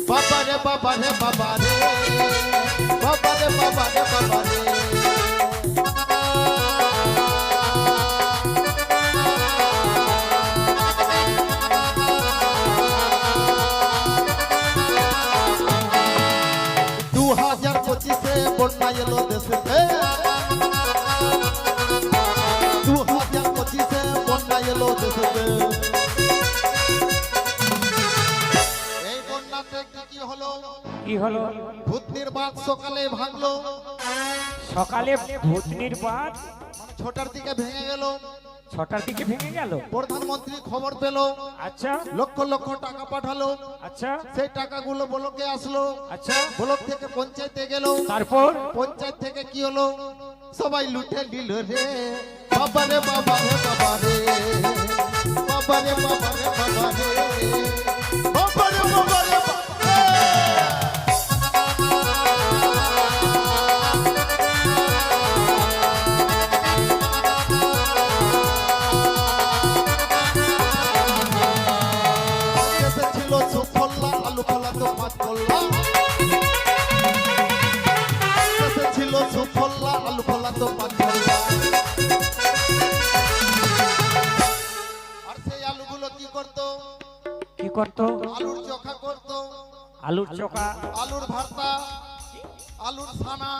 বাবা রে বাবা রে বাবা রে বাবা রে বাবা রে বাবা রে বন্যা এলো দেশেতে 2025-এ বন্যা এলো দেশেতে এই বন্যাতে কি হলো ভূতনির বাঁধ সকালে ভাঙলো সকালে ভূতনির বাঁধ ছটার দিকে ভেঙে গেল প্রধানমন্ত্রী খবর পেল আচ্ছা লক্ষ লক্ষ টাকা পাঠালো আচ্ছা সেই টাকাগুলো ব্লকে আসলো আচ্ছা ব্লক থেকে পঞ্চায়েতে গেল তারপর পঞ্চায়েত থেকে কি হলো সবাই লুটে নিল রে বাবা রে বাবা রে বাবা রে বাবা রে বাবা রে বাবা রে বাবা রে বাবা রে আলুর চোখা করত আলুর চোখা আলুর ভর্তা আলুর ছানা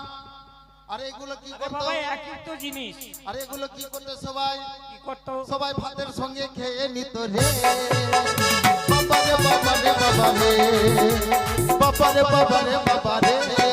আর এগুলো কি করত বাবা একই তো জিনিস আর এগুলো কি করতে সবাই কি করত সবাই ভাতের সঙ্গে খেয়ে নিত রে বাবা রে বাবা রে বাবা রে বাবা রে বাবা রে বাবা রে